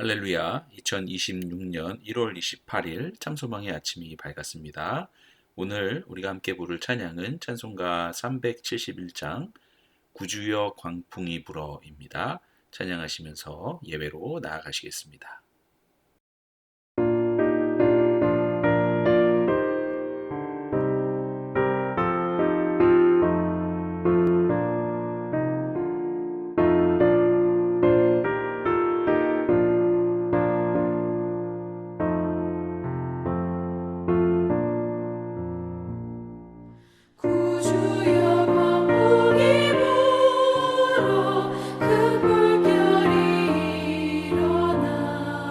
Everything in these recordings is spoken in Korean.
할렐루야, 2026년 1월 28일 참소망의 아침이 밝았습니다. 오늘 우리가 함께 부를 찬양은 찬송가 371장 구주여 광풍이 불어입니다. 찬양하시면서 예배로 나아가시겠습니다. 구주여 광풍이 불어 큰 물결이 일어나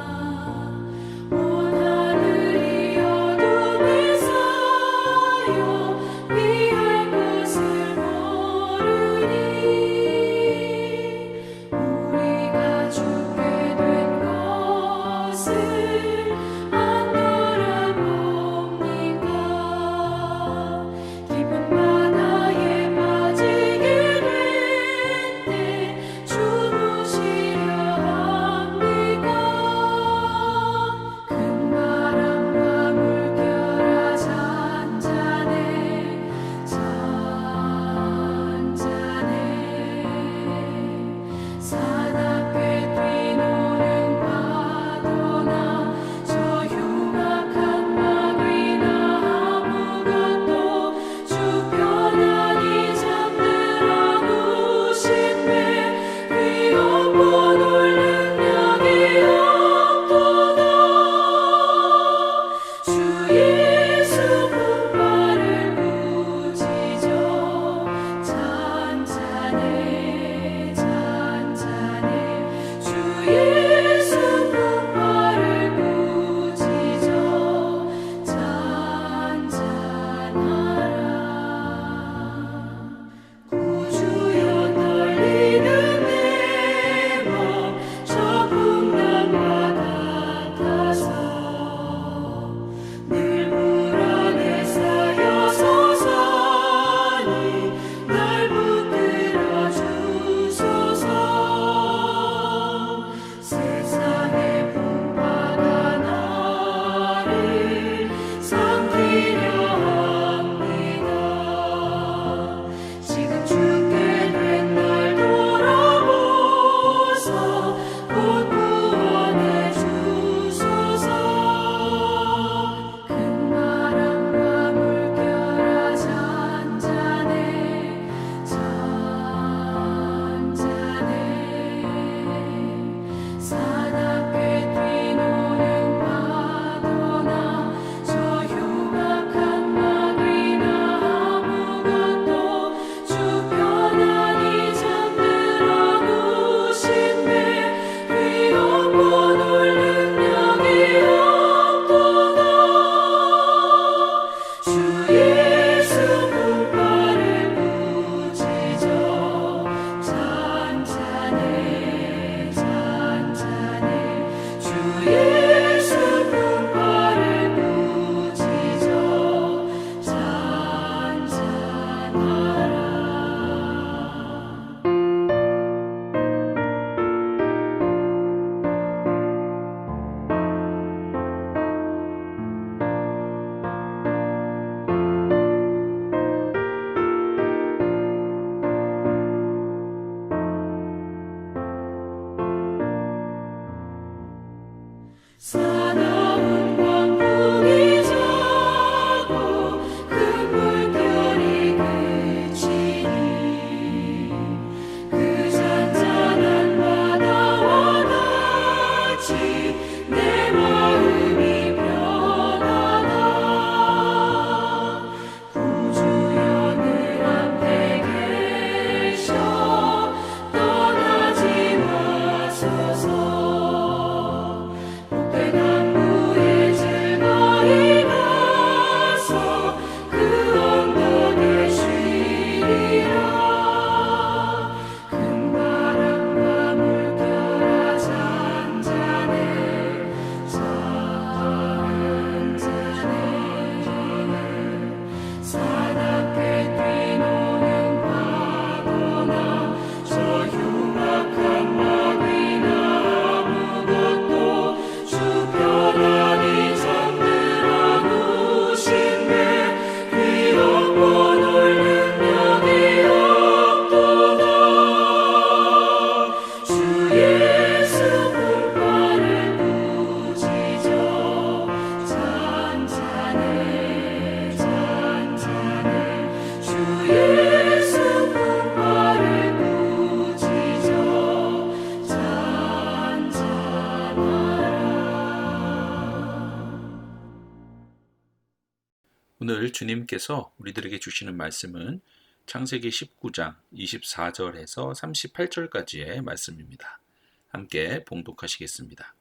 오늘 주님께서 우리들에게 주시는 말씀은 창세기 19장 24절에서 38절까지의 말씀입니다. 함께 봉독하시겠습니다.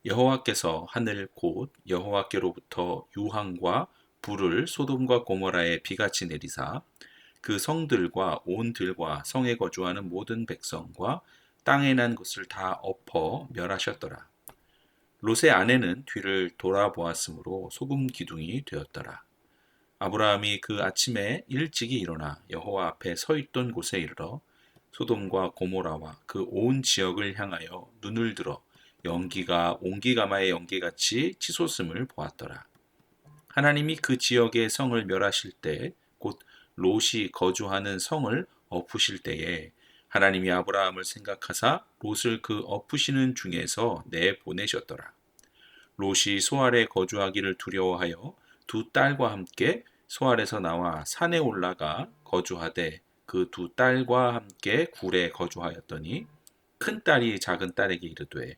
여호와께서 하늘 곧 여호와께로부터 유황과 불을 소돔과 고모라에 비같이 내리사 그 성들과 온 들과 성에 거주하는 모든 백성과 땅에 난 것을 다 엎어 멸하셨더라. 롯의 아내는 뒤를 돌아보았으므로 소금 기둥이 되었더라. 아브라함이 그 아침에 일찍이 일어나 여호와 앞에 서 있던 곳에 이르러 소돔과 고모라와 그 온 지역을 향하여 눈을 들어 연기가 온기가마의 연기같이 치솟음을 보았더라. 하나님이 그 지역의 성을 멸하실 때 곧 롯이 거주하는 성을 엎으실 때에 하나님이 아브라함을 생각하사 롯을 그 엎으시는 중에서 내보내셨더라. 롯이 소알에 거주하기를 두려워하여 두 딸과 함께 소알에서 나와 산에 올라가 거주하되 그 두 딸과 함께 굴에 거주하였더니 큰 딸이 작은 딸에게 이르되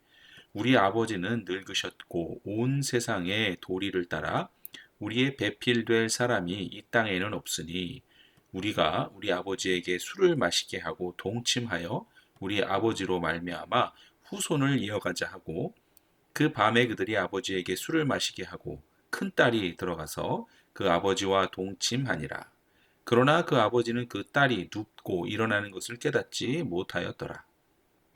우리 아버지는 늙으셨고 온 세상에 도리를 따라 우리의 배필될 사람이 이 땅에는 없으니 우리가 우리 아버지에게 술을 마시게 하고 동침하여 우리 아버지로 말미암아 후손을 이어가자 하고 그 밤에 그들이 아버지에게 술을 마시게 하고 큰 딸이 들어가서 그 아버지와 동침하니라. 그러나 그 아버지는 그 딸이 눕고 일어나는 것을 깨닫지 못하였더라.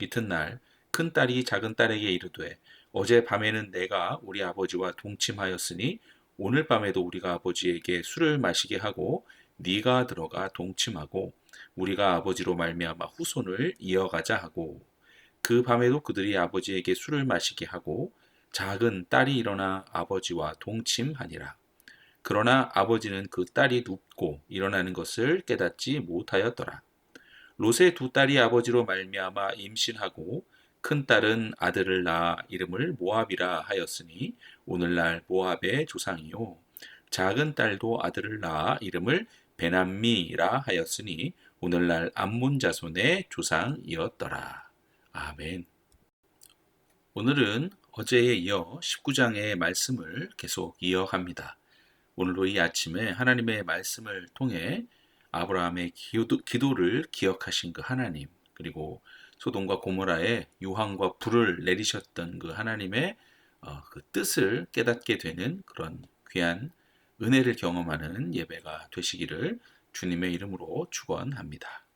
이튿날 큰 딸이 작은 딸에게 이르되 어제 밤에는 내가 우리 아버지와 동침하였으니 오늘 밤에도 우리가 아버지에게 술을 마시게 하고 네가 들어가 동침하고 우리가 아버지로 말미암아 후손을 이어가자 하고 그 밤에도 그들이 아버지에게 술을 마시게 하고 작은 딸이 일어나 아버지와 동침하니라. 그러나 아버지는 그 딸이 눕고 일어나는 것을 깨닫지 못하였더라. 롯의 두 딸이 아버지로 말미암아 임신하고 큰 딸은 아들을 낳아 이름을 모압이라 하였으니 오늘날 모압의 조상이요 작은 딸도 아들을 낳아 이름을 베남미라 하였으니 오늘날 암몬 자손의 조상이었더라. 아멘. 오늘은 어제에 이어 19장의 말씀을 계속 이어갑니다. 오늘도 이 아침에 하나님의 말씀을 통해 아브라함의 기도를 기억하신 그 하나님, 그리고 소돔과 고모라에 유황과 불을 내리셨던 그 하나님의 그 뜻을 깨닫게 되는 그런 귀한 은혜를 경험하는 예배가 되시기를 주님의 이름으로 축원합니다.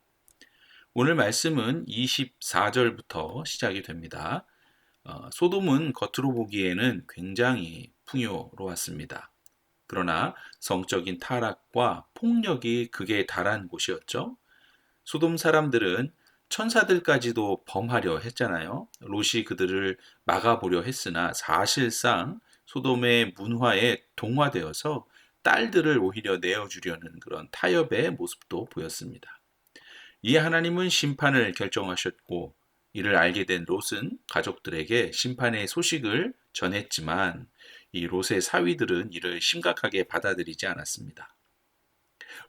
오늘 말씀은 24절부터 시작이 됩니다. 소돔은 겉으로 보기에는 굉장히 풍요로웠습니다. 그러나 성적인 타락과 폭력이 극에 달한 곳이었죠. 소돔 사람들은 천사들까지도 범하려 했잖아요. 롯이 그들을 막아보려 했으나 사실상 소돔의 문화에 동화되어서 딸들을 오히려 내어주려는 그런 타협의 모습도 보였습니다. 이에 하나님은 심판을 결정하셨고 이를 알게 된 롯은 가족들에게 심판의 소식을 전했지만 이 롯의 사위들은 이를 심각하게 받아들이지 않았습니다.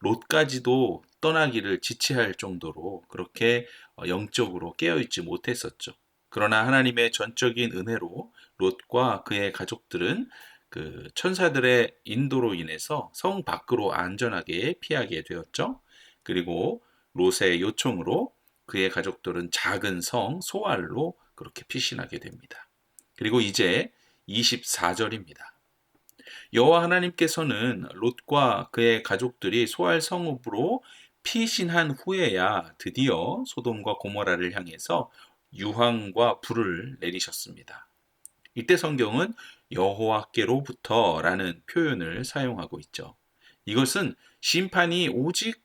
롯까지도 떠나기를 지체할 정도로 그렇게 영적으로 깨어있지 못했었죠. 그러나 하나님의 전적인 은혜로 롯과 그의 가족들은 그 천사들의 인도로 인해서 성 밖으로 안전하게 피하게 되었죠. 그리고 롯의 요청으로 그의 가족들은 작은 성 소알로 그렇게 피신하게 됩니다. 그리고 이제 24절입니다. 여호와 하나님께서는 롯과 그의 가족들이 소알 성읍으로 피신한 후에야 드디어 소돔과 고모라를 향해서 유황과 불을 내리셨습니다. 이때 성경은 여호와께로부터라는 표현을 사용하고 있죠. 이것은 심판이 오직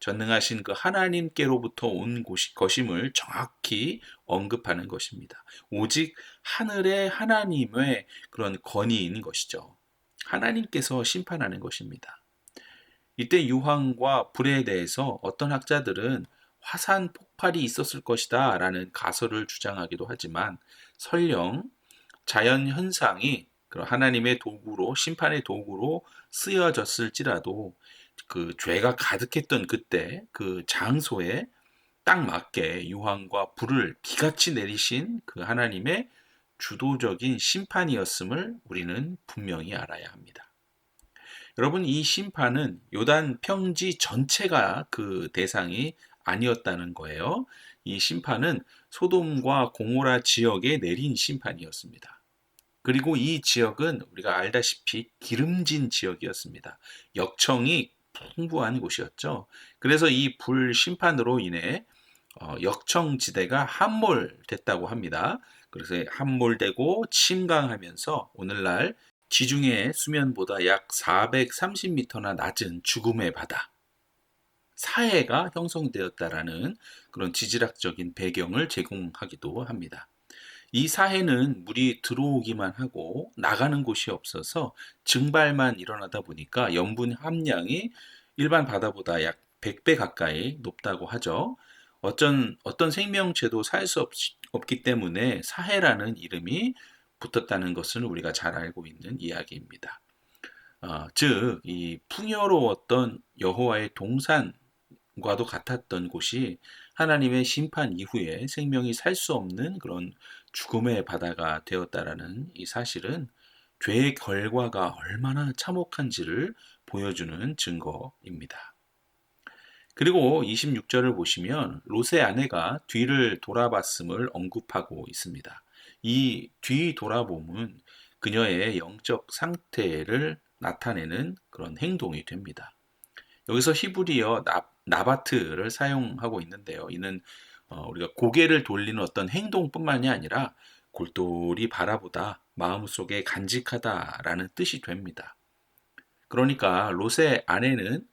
전능하신 그 하나님께로부터 온 것임을 정확히 언급하는 것입니다. 오직 하늘의 하나님의 그런 권위인 것이죠. 하나님께서 심판하는 것입니다. 이때 유황과 불에 대해서 어떤 학자들은 화산 폭발이 있었을 것이다 라는 가설을 주장하기도 하지만 설령 자연 현상이 하나님의 도구로 심판의 도구로 쓰여졌을지라도 그 죄가 가득했던 그때 그 장소에 딱 맞게 유황과 불을 비같이 내리신 그 하나님의 주도적인 심판이었음을 우리는 분명히 알아야 합니다. 여러분, 이 심판은 요단 평지 전체가 그 대상이 아니었다는 거예요. 이 심판은 소돔과 고모라 지역에 내린 심판이었습니다. 그리고 이 지역은 우리가 알다시피 기름진 지역이었습니다. 역청이 풍부한 곳이었죠. 그래서 이 불 심판으로 인해 역청지대가 함몰됐다고 합니다. 그래서 함몰되고 침강하면서 오늘날 지중해 수면보다 약 430m나 낮은 죽음의 바다, 사해가 형성되었다라는 그런 지질학적인 배경을 제공하기도 합니다. 이 사해는 물이 들어오기만 하고 나가는 곳이 없어서 증발만 일어나다 보니까 염분 함량이 일반 바다보다 약 100배 가까이 높다고 하죠. 어떤 생명체도 살 수 없기 때문에 사해라는 이름이 붙었다는 것은 우리가 잘 알고 있는 이야기입니다. 즉, 이 풍요로웠던 여호와의 동산과도 같았던 곳이 하나님의 심판 이후에 생명이 살 수 없는 그런 죽음의 바다가 되었다라는 이 사실은 죄의 결과가 얼마나 참혹한지를 보여주는 증거입니다. 그리고 26절을 보시면 롯의 아내가 뒤를 돌아봤음을 언급하고 있습니다. 이 뒤 돌아봄은 그녀의 영적 상태를 나타내는 그런 행동이 됩니다. 여기서 히브리어 나바트를 사용하고 있는데요. 이는 우리가 고개를 돌리는 어떤 행동뿐만이 아니라 골똘히 바라보다 마음속에 간직하다라는 뜻이 됩니다. 그러니까 롯의 아내는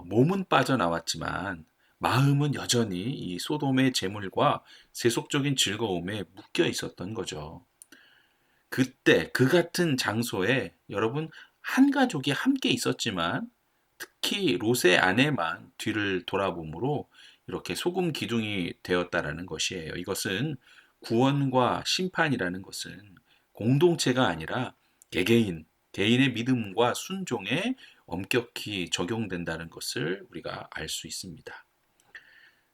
몸은 빠져나왔지만 마음은 여전히 이 소돔의 재물과 세속적인 즐거움에 묶여 있었던 거죠. 그때 그 같은 장소에 여러분 한 가족이 함께 있었지만 특히 롯의 아내만 뒤를 돌아보므로 이렇게 소금 기둥이 되었다라는 것이에요. 이것은 구원과 심판이라는 것은 공동체가 아니라 개인의 믿음과 순종에 엄격히 적용된다는 것을 우리가 알 수 있습니다.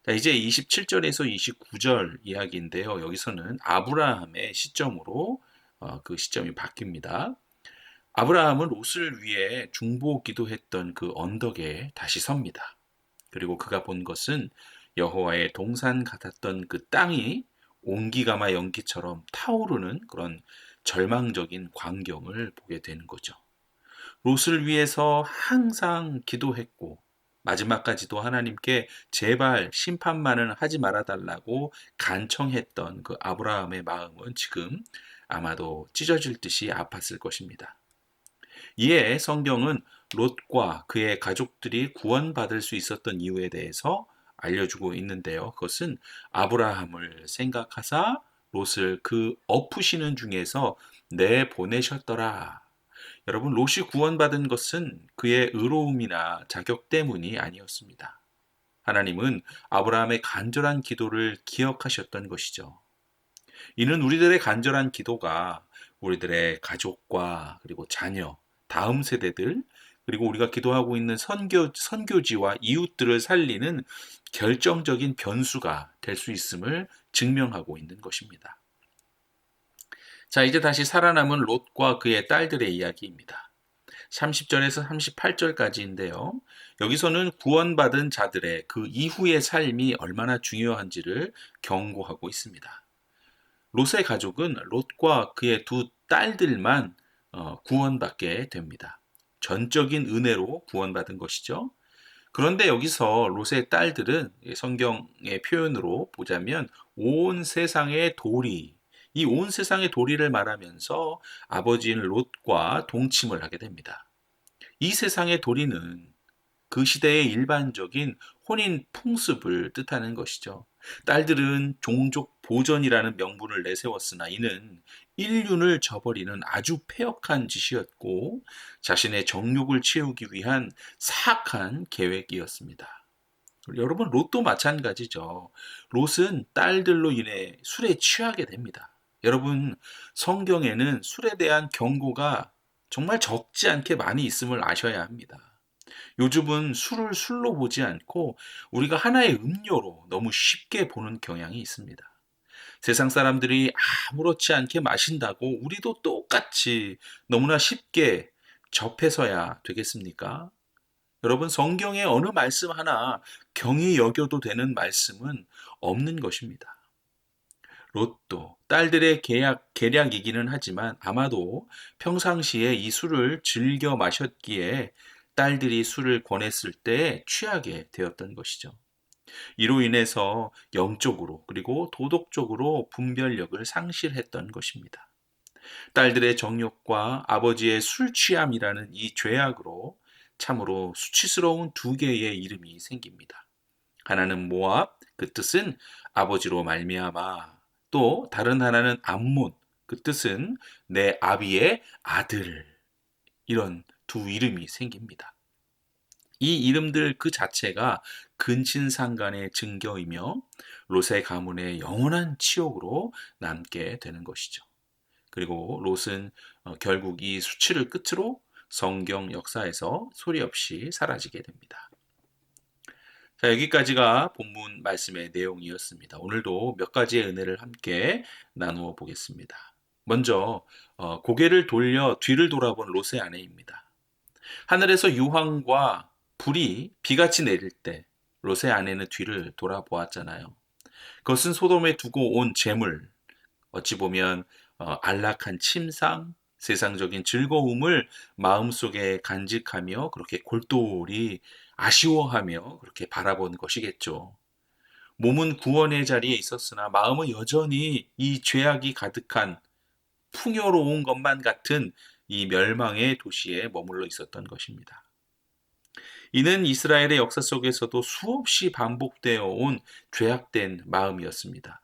자, 이제 27절에서 29절 이야기인데요. 여기서는 아브라함의 시점으로 그 시점이 바뀝니다. 아브라함은 롯을 위해 중보 기도했던 그 언덕에 다시 섭니다. 그리고 그가 본 것은 여호와의 동산 같았던 그 땅이 온기가마 연기처럼 타오르는 그런 절망적인 광경을 보게 되는 거죠. 롯을 위해서 항상 기도했고 마지막까지도 하나님께 제발 심판만은 하지 말아달라고 간청했던 그 아브라함의 마음은 지금 아마도 찢어질 듯이 아팠을 것입니다. 이에 성경은 롯과 그의 가족들이 구원받을 수 있었던 이유에 대해서 알려주고 있는데요. 그것은 아브라함을 생각하사 롯을 그 엎으시는 중에서 내보내셨더라. 여러분, 롯이 구원받은 것은 그의 의로움이나 자격 때문이 아니었습니다. 하나님은 아브라함의 간절한 기도를 기억하셨던 것이죠. 이는 우리들의 간절한 기도가 우리들의 가족과 그리고 자녀, 다음 세대들, 그리고 우리가 기도하고 있는 선교지와 이웃들을 살리는 결정적인 변수가 될 수 있음을 증명하고 있는 것입니다. 자, 이제 다시 살아남은 롯과 그의 딸들의 이야기입니다. 30절에서 38절까지인데요. 여기서는 구원받은 자들의 그 이후의 삶이 얼마나 중요한지를 경고하고 있습니다. 롯의 가족은 롯과 그의 두 딸들만 구원받게 됩니다. 전적인 은혜로 구원받은 것이죠. 그런데 여기서 롯의 딸들은 성경의 표현으로 보자면 온 세상의 도리, 이 온 세상의 도리를 말하면서 아버지인 롯과 동침을 하게 됩니다. 이 세상의 도리는 그 시대의 일반적인 혼인 풍습을 뜻하는 것이죠. 딸들은 종족 보전이라는 명분을 내세웠으나 이는 인륜을 저버리는 아주 패역한 짓이었고 자신의 정욕을 채우기 위한 사악한 계획이었습니다. 여러분, 롯도 마찬가지죠. 롯은 딸들로 인해 술에 취하게 됩니다. 여러분, 성경에는 술에 대한 경고가 정말 적지 않게 많이 있음을 아셔야 합니다. 요즘은 술을 술로 보지 않고 우리가 하나의 음료로 너무 쉽게 보는 경향이 있습니다. 세상 사람들이 아무렇지 않게 마신다고 우리도 똑같이 너무나 쉽게 접해서야 되겠습니까? 여러분, 성경의 어느 말씀 하나 경히 여겨도 되는 말씀은 없는 것입니다. 롯도 딸들의 계략이기는 하지만 아마도 평상시에 이 술을 즐겨 마셨기에 딸들이 술을 권했을 때 취하게 되었던 것이죠. 이로 인해서 영적으로 그리고 도덕적으로 분별력을 상실했던 것입니다. 딸들의 정욕과 아버지의 술 취함이라는 이 죄악으로 참으로 수치스러운 두 개의 이름이 생깁니다. 하나는 모압, 그 뜻은 아버지로 말미암아. 또 다른 하나는 암몬, 그 뜻은 내 아비의 아들. 이런 두 이름이 생깁니다. 이 이름들 그 자체가 근친상간의 증거이며 롯의 가문의 영원한 치욕으로 남게 되는 것이죠. 그리고 롯은 결국 이 수치를 끝으로 성경 역사에서 소리 없이 사라지게 됩니다. 자, 여기까지가 본문 말씀의 내용이었습니다. 오늘도 몇 가지의 은혜를 함께 나누어 보겠습니다. 먼저 고개를 돌려 뒤를 돌아본 롯의 아내입니다. 하늘에서 유황과 불이 비같이 내릴 때 롯의 아내는 뒤를 돌아보았잖아요. 그것은 소돔에 두고 온 재물, 어찌 보면 안락한 침상, 세상적인 즐거움을 마음속에 간직하며 그렇게 골똘히 아쉬워하며 그렇게 바라본 것이겠죠. 몸은 구원의 자리에 있었으나 마음은 여전히 이 죄악이 가득한 풍요로운 것만 같은 이 멸망의 도시에 머물러 있었던 것입니다. 이는 이스라엘의 역사 속에서도 수없이 반복되어 온 죄악된 마음이었습니다.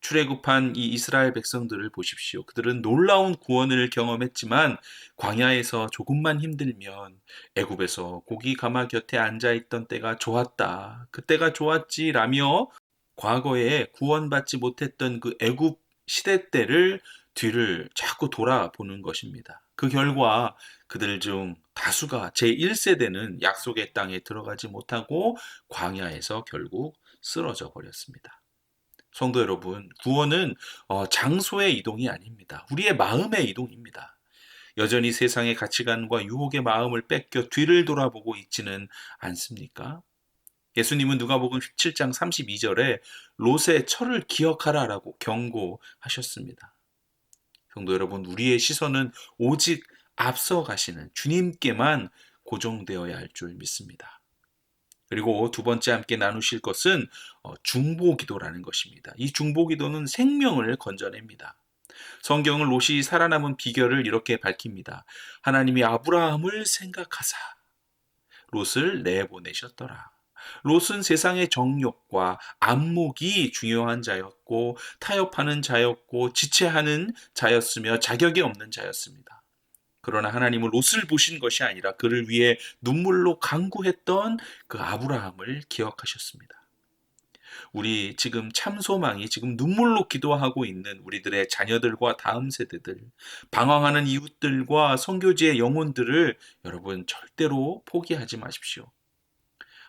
출애굽한 이 이스라엘 백성들을 보십시오. 그들은 놀라운 구원을 경험했지만 광야에서 조금만 힘들면 애굽에서 고기 가마 곁에 앉아 있던 때가 좋았다. 그때가 좋았지라며 과거에 구원받지 못했던 그 애굽 시대 때를 뒤를 자꾸 돌아보는 것입니다. 그 결과 그들 중 다수가 제1세대는 약속의 땅에 들어가지 못하고 광야에서 결국 쓰러져 버렸습니다. 성도 여러분, 구원은 장소의 이동이 아닙니다. 우리의 마음의 이동입니다. 여전히 세상의 가치관과 유혹의 마음을 뺏겨 뒤를 돌아보고 있지는 않습니까? 예수님은 누가복음 17장 32절에 롯의 철을 기억하라라고 경고하셨습니다. 성도 여러분, 우리의 시선은 오직 앞서 가시는 주님께만 고정되어야 할 줄 믿습니다. 그리고 두 번째 함께 나누실 것은 중보기도라는 것입니다. 이 중보기도는 생명을 건져냅니다. 성경은 롯이 살아남은 비결을 이렇게 밝힙니다. 하나님이 아브라함을 생각하사 롯을 내보내셨더라. 롯은 세상의 정욕과 안목이 중요한 자였고 타협하는 자였고 지체하는 자였으며 자격이 없는 자였습니다. 그러나 하나님은 롯을 보신 것이 아니라 그를 위해 눈물로 간구했던 그 아브라함을 기억하셨습니다. 우리 지금 참소망이 지금 눈물로 기도하고 있는 우리들의 자녀들과 다음 세대들, 방황하는 이웃들과 선교지의 영혼들을 여러분 절대로 포기하지 마십시오.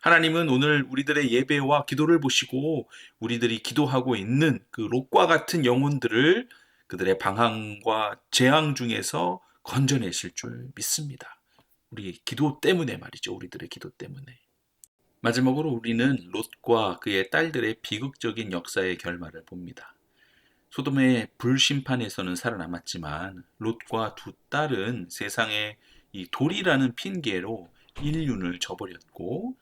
하나님은 오늘 우리들의 예배와 기도를 보시고 우리들이 기도하고 있는 그 롯과 같은 영혼들을 그들의 방황과 재앙 중에서 건져내실 줄 믿습니다. 우리 기도 때문에 말이죠. 우리들의 기도 때문에. 마지막으로 우리는 롯과 그의 딸들의 비극적인 역사의 결말을 봅니다. 소돔의 불심판에서는 살아남았지만 롯과 두 딸은 세상의 이 돌이라는 핑계로 인륜을 저버렸고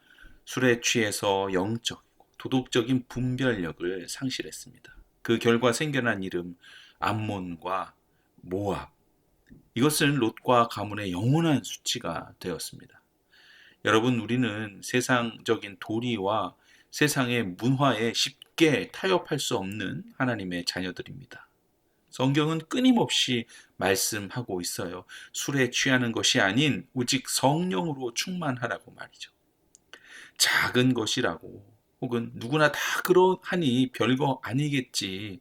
술에 취해서 영적, 도덕적인 분별력을 상실했습니다. 그 결과 생겨난 이름 암몬과 모압, 이것은 롯과 가문의 영원한 수치가 되었습니다. 여러분, 우리는 세상적인 도리와 세상의 문화에 쉽게 타협할 수 없는 하나님의 자녀들입니다. 성경은 끊임없이 말씀하고 있어요. 술에 취하는 것이 아닌 오직 성령으로 충만하라고 말이죠. 작은 것이라고 혹은 누구나 다 그러하니 별거 아니겠지.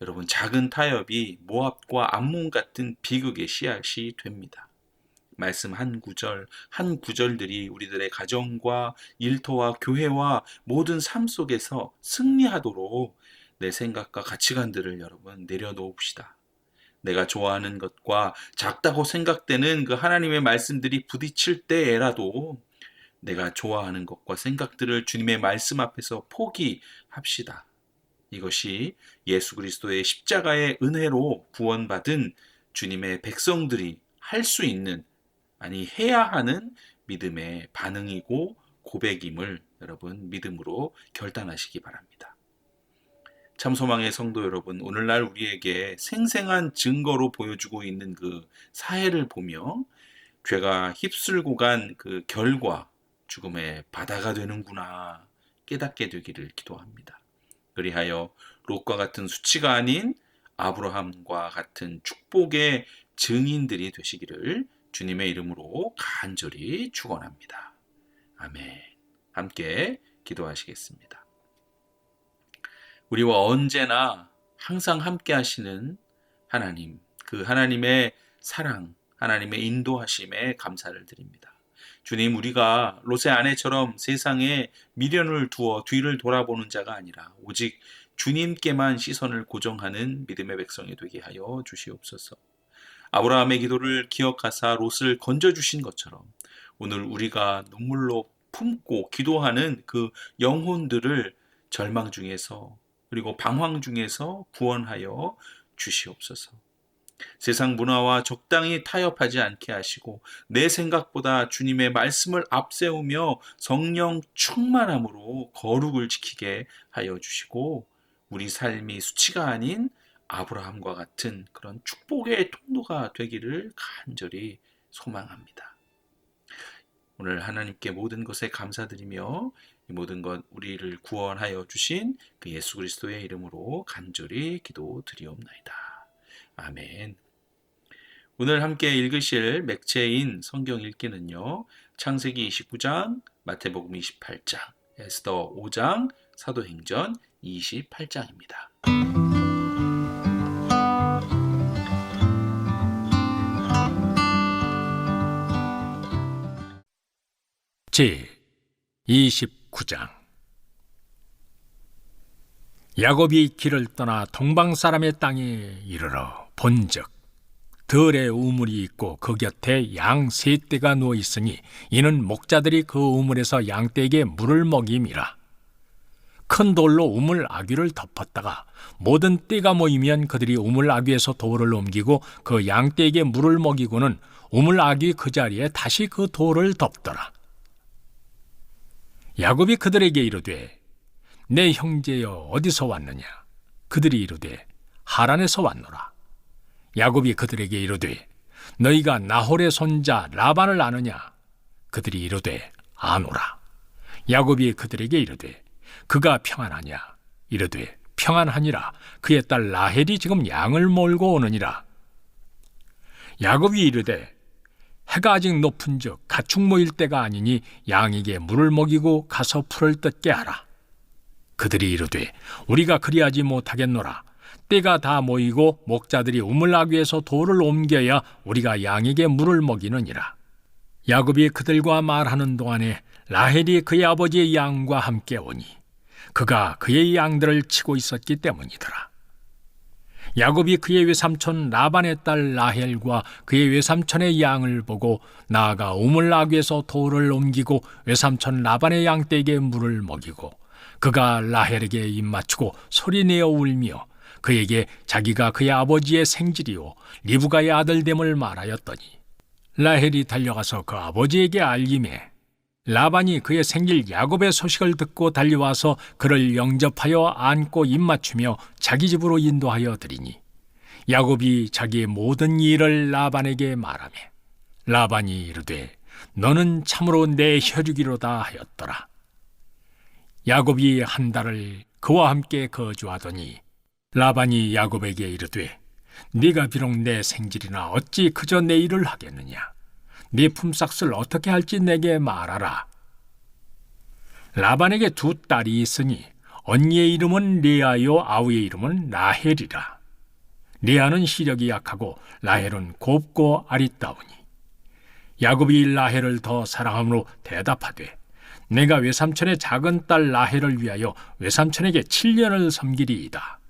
여러분, 작은 타협이 모압과 암몬 같은 비극의 씨앗이 됩니다. 말씀 한 구절 한 구절들이 우리들의 가정과 일터와 교회와 모든 삶 속에서 승리하도록 내 생각과 가치관들을 여러분 내려놓읍시다. 내가 좋아하는 것과 작다고 생각되는 그 하나님의 말씀들이 부딪힐 때에라도 내가 좋아하는 것과 생각들을 주님의 말씀 앞에서 포기합시다. 이것이 예수 그리스도의 십자가의 은혜로 구원받은 주님의 백성들이 할 수 있는, 아니 해야 하는 믿음의 반응이고 고백임을 여러분 믿음으로 결단하시기 바랍니다. 참소망의 성도 여러분, 오늘날 우리에게 생생한 증거로 보여주고 있는 그 사회를 보며 죄가 휩쓸고 간 그 결과 죽음의 바다가 되는구나 깨닫게 되기를 기도합니다. 그리하여 롯과 같은 수치가 아닌 아브라함과 같은 축복의 증인들이 되시기를 주님의 이름으로 간절히 축원합니다. 아멘. 함께 기도하시겠습니다. 우리와 언제나 항상 함께 하시는 하나님, 그 하나님의 사랑, 하나님의 인도하심에 감사를 드립니다. 주님, 우리가 롯의 아내처럼 세상에 미련을 두어 뒤를 돌아보는 자가 아니라 오직 주님께만 시선을 고정하는 믿음의 백성이 되게 하여 주시옵소서. 아브라함의 기도를 기억하사 롯을 건져주신 것처럼 오늘 우리가 눈물로 품고 기도하는 그 영혼들을 절망 중에서 그리고 방황 중에서 구원하여 주시옵소서. 세상 문화와 적당히 타협하지 않게 하시고 내 생각보다 주님의 말씀을 앞세우며 성령 충만함으로 거룩을 지키게 하여 주시고 우리 삶이 수치가 아닌 아브라함과 같은 그런 축복의 통로가 되기를 간절히 소망합니다. 오늘 하나님께 모든 것에 감사드리며 이 모든 것 우리를 구원하여 주신 그 예수 그리스도의 이름으로 간절히 기도드리옵나이다. 아멘. 오늘 함께 읽으실 맥체인 성경 읽기는요, 창세기 29장, 마태복음 28장, 에스더 5장, 사도행전 28장입니다. 제 29장. 야곱이 길을 떠나 동방 사람의 땅에 이르러 본즉 들에 우물이 있고 그 곁에 양 세 떼가 누워 있으니 이는 목자들이 그 우물에서 양떼에게 물을 먹임이라. 큰 돌로 우물 아귀를 덮었다가 모든 떼가 모이면 그들이 우물 아귀에서 돌을 옮기고 그 양떼에게 물을 먹이고는 우물 아귀 그 자리에 다시 그 돌을 덮더라. 야곱이 그들에게 이르되 내 형제여 어디서 왔느냐? 그들이 이르되 하란에서 왔노라. 야곱이 그들에게 이르되 너희가 나홀의 손자 라반을 아느냐? 그들이 이르되 아노라. 야곱이 그들에게 이르되 그가 평안하냐? 이르되 평안하니라. 그의 딸 라헬이 지금 양을 몰고 오느니라. 야곱이 이르되 해가 아직 높은즉 가축 모일 때가 아니니 양에게 물을 먹이고 가서 풀을 뜯게 하라. 그들이 이르되 우리가 그리하지 못하겠노라. 때가 다 모이고 목자들이 우물 아귀에서 돌을 옮겨야 우리가 양에게 물을 먹이느니라. 야곱이 그들과 말하는 동안에 라헬이 그의 아버지의 양과 함께 오니 그가 그의 양들을 치고 있었기 때문이더라. 야곱이 그의 외삼촌 라반의 딸 라헬과 그의 외삼촌의 양을 보고 나아가 우물 아귀에서 돌을 옮기고 외삼촌 라반의 양떼에게 물을 먹이고 그가 라헬에게 입맞추고 소리내어 울며 그에게 자기가 그의 아버지의 생질이요 리브가의 아들됨을 말하였더니 라헬이 달려가서 그 아버지에게 알림해 라반이 그의 생질 야곱의 소식을 듣고 달려와서 그를 영접하여 안고 입맞추며 자기 집으로 인도하여 드리니 야곱이 자기의 모든 일을 라반에게 말하며 라반이 이르되 너는 참으로 내 혈육이로다 하였더라. 야곱이 한 달을 그와 함께 거주하더니 라반이 야곱에게 이르되 네가 비록 내 생질이나 어찌 그저 내 일을 하겠느냐? 네 품삯을 어떻게 할지 내게 말하라. 라반에게 두 딸이 있으니 언니의 이름은 레아요 아우의 이름은 라헬이라. 레아는 시력이 약하고 라헬은 곱고 아리따우니 야곱이 라헬을 더 사랑함으로 대답하되 내가 외삼촌의 작은 딸 라헬을 위하여 외삼촌에게 7년을 섬기리이다.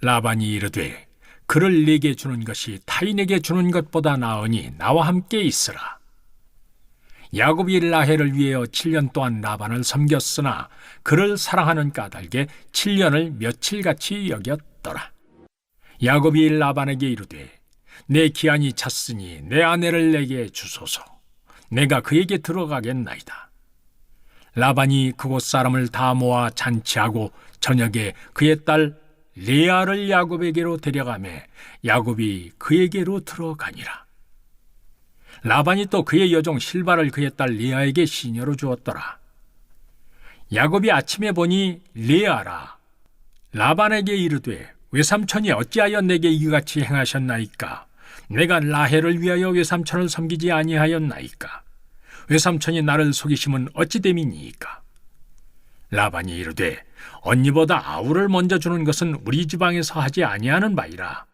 라반이 이르되 그를 내게 주는 것이 타인에게 주는 것보다 나으니 나와 함께 있으라. 야곱이 라헬을 위하여 7년 동안 라반을 섬겼으나 그를 사랑하는 까닭에 7년을 며칠같이 여겼더라. 야곱이 라반에게 이르되 내 기한이 찼으니 내 아내를 내게 주소서. 내가 그에게 들어가겠나이다. 라반이 그곳 사람을 다 모아 잔치하고 저녁에 그의 딸 레아를 야곱에게로 데려가며 야곱이 그에게로 들어가니라. 라반이 또 그의 여종 실바를 그의 딸 레아에게 시녀로 주었더라. 야곱이 아침에 보니 레아라. 라반에게 이르되 외삼촌이 어찌하여 내게 이같이 행하셨나이까? 내가 라헬을 위하여 외삼촌을 섬기지 아니하였나이까? 외삼촌이 나를 속이심은 어찌 됨이니이까? 라반이 이르되 언니보다 아우를 먼저 주는 것은 우리 지방에서 하지 아니하는 바이라.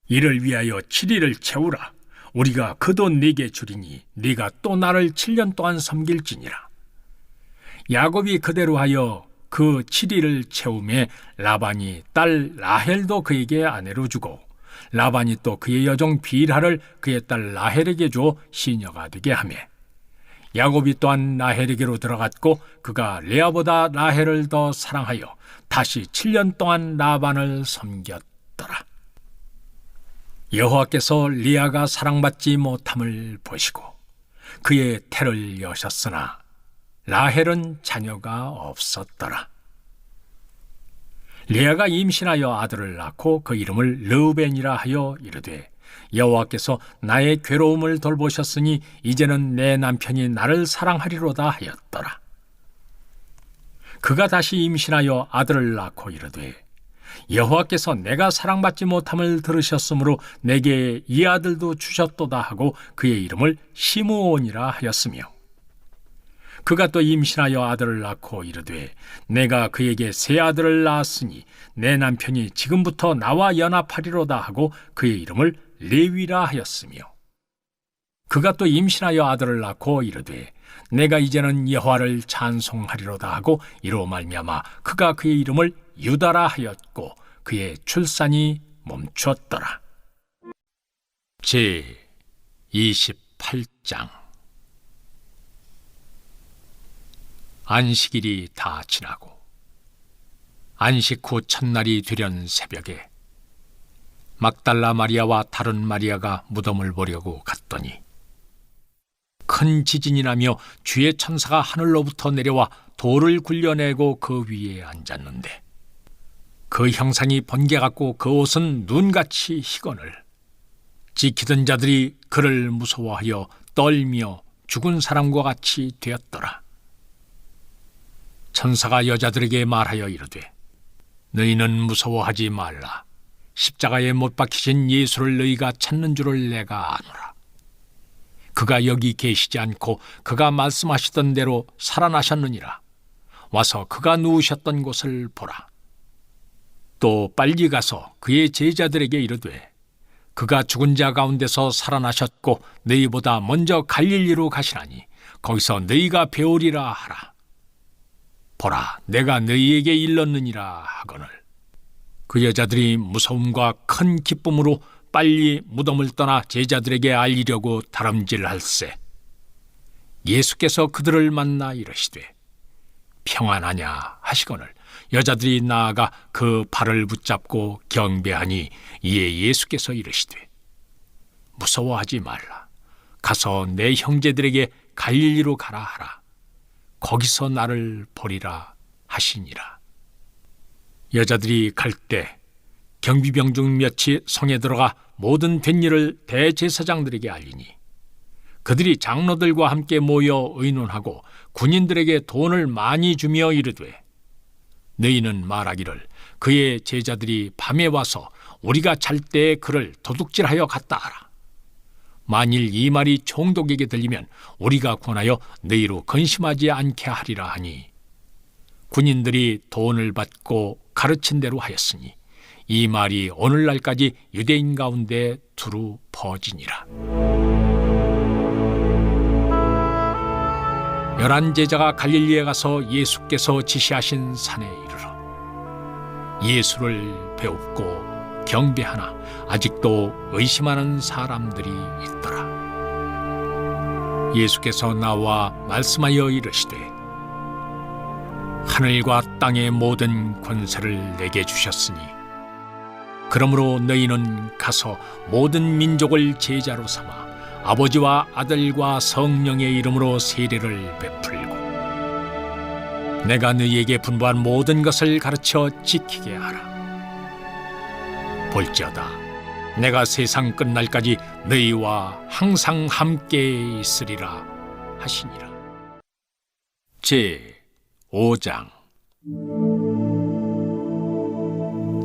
이를 위하여 7일을 채우라. 우리가 그 돈 네게 주리니 네가 또 나를 7년 동안 섬길지니라. 야곱이 그대로 하여 그 7일을 채우매 라반이 딸 라헬도 그에게 아내로 주고 라반이 또 그의 여종 빌하를 그의 딸 라헬에게 줘 시녀가 되게 하며 야곱이 또한 라헬에게로 들어갔고 그가 레아보다 라헬을 더 사랑하여 다시 7년 동안 라반을 섬겼더라. 여호와께서 레아가 사랑받지 못함을 보시고 그의 태를 여셨으나 라헬은 자녀가 없었더라. 레아가 임신하여 아들을 낳고 그 이름을 르우벤이라 하여 이르되 여호와께서 나의 괴로움을 돌보셨으니 이제는 내 남편이 나를 사랑하리로다 하였더라. 그가 다시 임신하여 아들을 낳고 이르되 여호와께서 내가 사랑받지 못함을 들으셨으므로 내게 이 아들도 주셨도다 하고 그의 이름을 시므온이라 하였으며 그가 또 임신하여 아들을 낳고 이르되 내가 그에게 새 아들을 낳았으니 내 남편이 지금부터 나와 연합하리로다 하고 그의 이름을 레위라 하였으며 그가 또 임신하여 아들을 낳고 이르되 내가 이제는 여호와를 찬송하리로다 하고 이로 말미암아 그가 그의 이름을 유다라 하였고 그의 출산이 멈추었더라. 제 28장. 안식일이 다 지나고 안식 후 첫날이 되련 새벽에 막달라 마리아와 다른 마리아가 무덤을 보려고 갔더니 큰 지진이 나며 주의 천사가 하늘로부터 내려와 돌을 굴려내고 그 위에 앉았는데 그 형상이 번개 같고 그 옷은 눈같이 희거늘 지키던 자들이 그를 무서워하여 떨며 죽은 사람과 같이 되었더라. 천사가 여자들에게 말하여 이르되 너희는 무서워하지 말라. 십자가에 못 박히신 예수를 너희가 찾는 줄을 내가 아노라. 그가 여기 계시지 않고 그가 말씀하시던 대로 살아나셨느니라. 와서 그가 누우셨던 곳을 보라. 또 빨리 가서 그의 제자들에게 이르되 그가 죽은 자 가운데서 살아나셨고 너희보다 먼저 갈릴리로 가시나니 거기서 너희가 배우리라 하라. 보라, 내가 너희에게 일렀느니라 하거늘. 그 여자들이 무서움과 큰 기쁨으로 빨리 무덤을 떠나 제자들에게 알리려고 다름질할세. 예수께서 그들을 만나 이르시되 평안하냐 하시거늘 여자들이 나아가 그 발을 붙잡고 경배하니 이에 예수께서 이르시되 무서워하지 말라. 가서 내 형제들에게 갈릴리로 가라 하라. 거기서 나를 보리라 하시니라. 여자들이 갈 때 경비병 중 몇이 성에 들어가 모든 된 일을 대제사장들에게 알리니 그들이 장로들과 함께 모여 의논하고 군인들에게 돈을 많이 주며 이르되 너희는 말하기를 그의 제자들이 밤에 와서 우리가 잘 때에 그를 도둑질하여 갔다 하라. 만일 이 말이 총독에게 들리면 우리가 권하여 너희로 근심하지 않게 하리라 하니 군인들이 돈을 받고 가르친 대로 하였으니 이 말이 오늘날까지 유대인 가운데 두루 퍼지니라. 11 제자가 갈릴리에 가서 예수께서 지시하신 산에 이르러 예수를 배웁고 경배하나 아직도 의심하는 사람들이 있더라. 예수께서 나와 말씀하여 이르시되 하늘과 땅의 모든 권세를 내게 주셨으니 그러므로 너희는 가서 모든 민족을 제자로 삼아 아버지와 아들과 성령의 이름으로 세례를 베풀고 내가 너희에게 분부한 모든 것을 가르쳐 지키게 하라. 볼지어다 내가 세상 끝날까지 너희와 항상 함께 있으리라 하시니라. 제 5장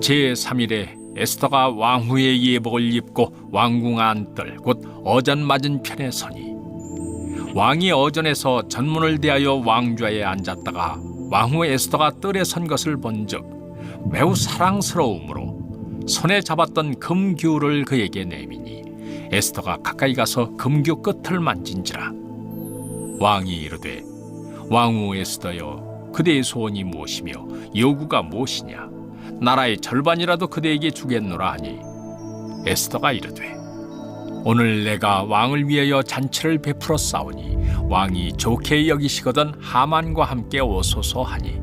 제 3일에 에스더가 왕후의 예복을 입고 왕궁 안뜰 곧 어전 맞은편에 서니 왕이 어전에서 전문을 대하여 왕좌에 앉았다가 왕후 에스더가 뜰에 선 것을 본즉 매우 사랑스러우므로 손에 잡았던 금규를 그에게 내미니 에스더가 가까이 가서 금규 끝을 만진지라. 왕이 이르되 왕후 에스더여 그대의 소원이 무엇이며 요구가 무엇이냐 나라의 절반이라도 그대에게 주겠노라 하니 에스더가 이르되 오늘 내가 왕을 위하여 잔치를 베풀어 싸우니 왕이 좋게 여기시거든 하만과 함께 오소서 하니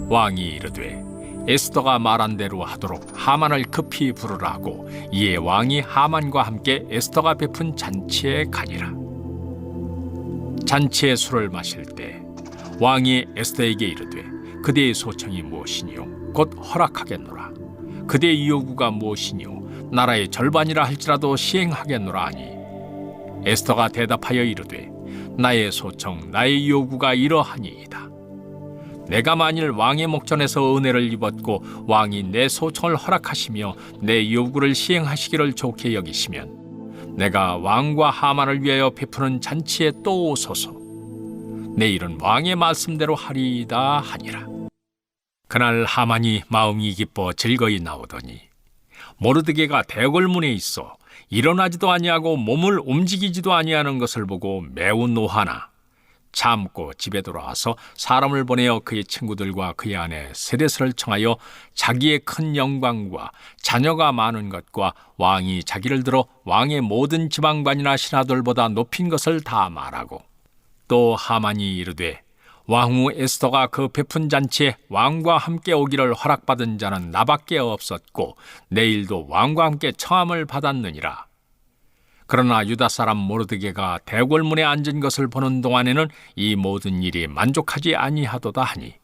왕이 이르되 에스더가 말한 대로 하도록 하만을 급히 부르라고 이에 왕이 하만과 함께 에스더가 베푼 잔치에 가니라. 잔치에 술을 마실 때 왕이 에스더에게 이르되 그대의 소청이 무엇이니요 곧 허락하겠노라. 그대의 요구가 무엇이니요 나라의 절반이라 할지라도 시행하겠노라 하니 에스더가 대답하여 이르되 나의 소청 나의 요구가 이러하니이다. 내가 만일 왕의 목전에서 은혜를 입었고 왕이 내 소청을 허락하시며 내 요구를 시행하시기를 좋게 여기시면 내가 왕과 하만을 위하여 베푸는 잔치에 또 오소서. 내일은 왕의 말씀대로 하리이다 하니라. 그날 하만이 마음이 기뻐 즐거이 나오더니 모르드게가 대궐문에 있어 일어나지도 아니하고 몸을 움직이지도 아니하는 것을 보고 매우 노하나 참고 집에 돌아와서 사람을 보내어 그의 친구들과 그의 아내 세레스를 청하여 자기의 큰 영광과 자녀가 많은 것과 왕이 자기를 들어 왕의 모든 지방관이나 신하들보다 높인 것을 다 말하고 또 하만이 이르되 왕후 에스더가 그 베푼 잔치에 왕과 함께 오기를 허락받은 자는 나밖에 없었고 내일도 왕과 함께 청함을 받았느니라. 그러나 유다 사람 모르드게가 대궐문에 앉은 것을 보는 동안에는 이 모든 일이 만족하지 아니하도다 하니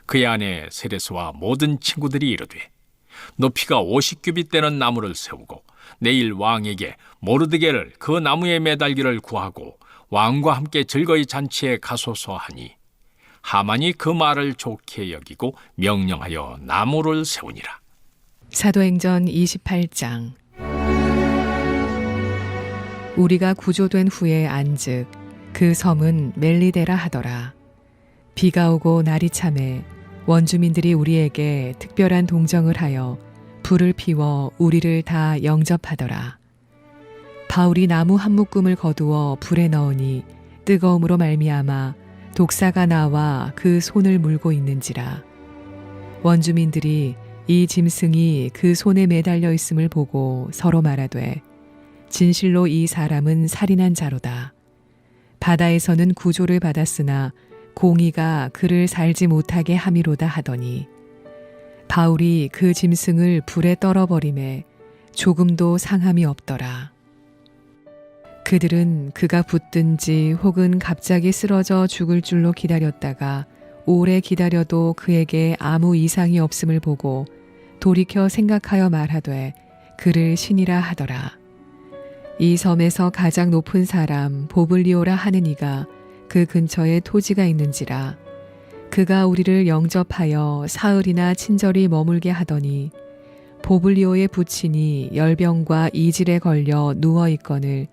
그의 아내 세레스와 모든 친구들이 이르되 높이가 50규빗 되는 나무를 세우고 내일 왕에게 모르드게를 그 나무에 매달기를 구하고 왕과 함께 즐거이 잔치에 가소서 하니 하만이 그 말을 좋게 여기고 명령하여 나무를 세우니라. 사도행전 28장. 우리가 구조된 후에 안즉 그 섬은 멜리데라 하더라. 비가 오고 날이 참에 원주민들이 우리에게 특별한 동정을 하여 불을 피워 우리를 다 영접하더라. 바울이 나무 한 묶음을 거두어 불에 넣으니 뜨거움으로 말미암아 독사가 나와 그 손을 물고 있는지라. 원주민들이 이 짐승이 그 손에 매달려 있음을 보고 서로 말하되 진실로 이 사람은 살인한 자로다. 바다에서는 구조를 받았으나 공의가 그를 살지 못하게 함이로다 하더니 바울이 그 짐승을 불에 떨어버리매 조금도 상함이 없더라. 그들은 그가 붙든지 혹은 갑자기 쓰러져 죽을 줄로 기다렸다가 오래 기다려도 그에게 아무 이상이 없음을 보고 돌이켜 생각하여 말하되 그를 신이라 하더라. 이 섬에서 가장 높은 사람 보블리오라 하는 이가 그 근처에 토지가 있는지라. 그가 우리를 영접하여 사흘이나 친절히 머물게 하더니 보블리오의 부친이 열병과 이질에 걸려 누워 있거늘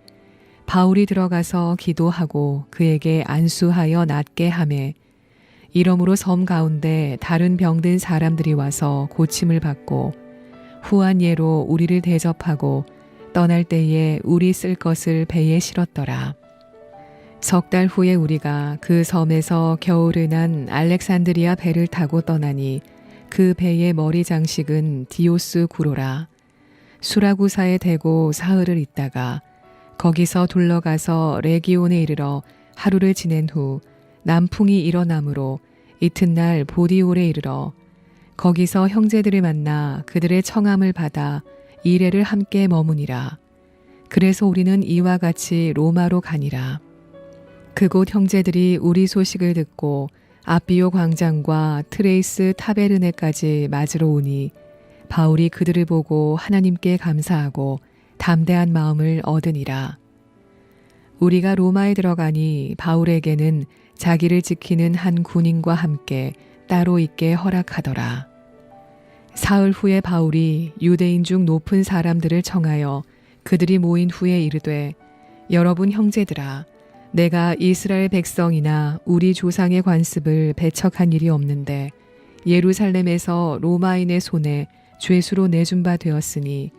바울이 들어가서 기도하고 그에게 안수하여 낫게 하매 이러므로 섬 가운데 다른 병든 사람들이 와서 고침을 받고 후한 예로 우리를 대접하고 떠날 때에 우리 쓸 것을 배에 실었더라. 석 달 후에 우리가 그 섬에서 겨울을 난 알렉산드리아 배를 타고 떠나니 그 배의 머리 장식은 디오스 구로라. 수라구사에 대고 사흘을 있다가 거기서 둘러가서 레기온에 이르러 하루를 지낸 후 남풍이 일어나므로 이튿날 보디올에 이르러 거기서 형제들을 만나 그들의 청함을 받아 이레를 함께 머무니라. 그래서 우리는 이와 같이 로마로 가니라. 그곳 형제들이 우리 소식을 듣고 아비오 광장과 트레이스 타베르네까지 맞으러 오니 바울이 그들을 보고 하나님께 감사하고 담대한 마음을 얻으니라. 우리가 로마에 들어가니 바울에게는 자기를 지키는 한 군인과 함께 따로 있게 허락하더라. 사흘 후에 바울이 유대인 중 높은 사람들을 청하여 그들이 모인 후에 이르되, 여러분 형제들아, 내가 이스라엘 백성이나 우리 조상의 관습을 배척한 일이 없는데 예루살렘에서 로마인의 손에 죄수로 내준 바 되었으니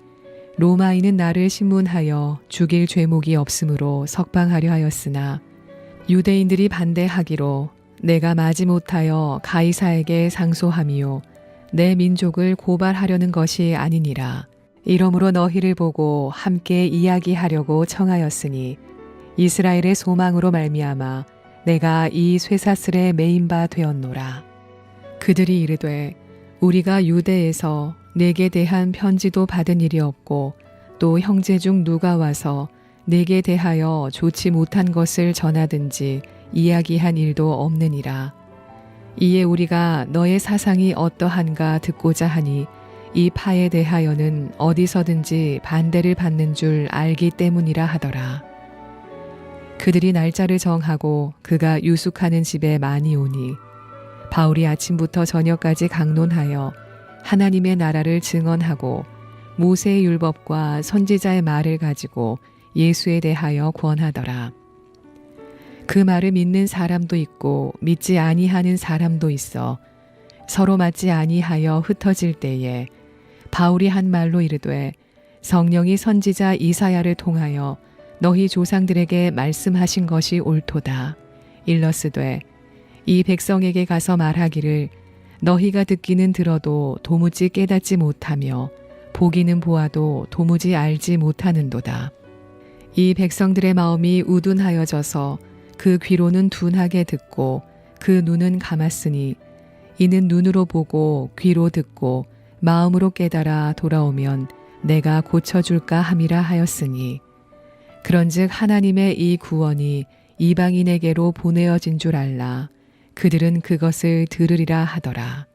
로마인은 나를 신문하여 죽일 죄목이 없으므로 석방하려 하였으나 유대인들이 반대하기로 내가 마지못하여 가이사에게 상소함이요 내 민족을 고발하려는 것이 아니니라. 이러므로 너희를 보고 함께 이야기하려고 청하였으니 이스라엘의 소망으로 말미암아 내가 이 쇠사슬에 매인 바 되었노라. 그들이 이르되 우리가 유대에서 내게 대한 편지도 받은 일이 없고 또 형제 중 누가 와서 내게 대하여 좋지 못한 것을 전하든지 이야기한 일도 없느니라. 이에 우리가 너의 사상이 어떠한가 듣고자 하니 이 파에 대하여는 어디서든지 반대를 받는 줄 알기 때문이라 하더라. 그들이 날짜를 정하고 그가 유숙하는 집에 많이 오니 바울이 아침부터 저녁까지 강론하여 하나님의 나라를 증언하고 모세의 율법과 선지자의 말을 가지고 예수에 대하여 권하더라. 그 말을 믿는 사람도 있고 믿지 아니하는 사람도 있어 서로 맞지 아니하여 흩어질 때에 바울이 한 말로 이르되 성령이 선지자 이사야를 통하여 너희 조상들에게 말씀하신 것이 옳도다. 일러스되 이 백성에게 가서 말하기를 너희가 듣기는 들어도 도무지 깨닫지 못하며 보기는 보아도 도무지 알지 못하는도다. 이 백성들의 마음이 우둔하여져서 그 귀로는 둔하게 듣고 그 눈은 감았으니 이는 눈으로 보고 귀로 듣고 마음으로 깨달아 돌아오면 내가 고쳐줄까 함이라 하였으니 그런즉 하나님의 이 구원이 이방인에게로 보내어진 줄 알라. 그들은 그것을 들으리라 하더라.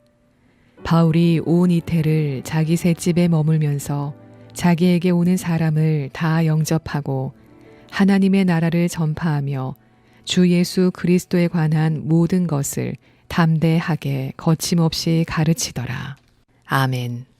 바울이 온 이태를 자기 셋집에 머물면서 자기에게 오는 사람을 다 영접하고 하나님의 나라를 전파하며 주 예수 그리스도에 관한 모든 것을 담대하게 거침없이 가르치더라. 아멘.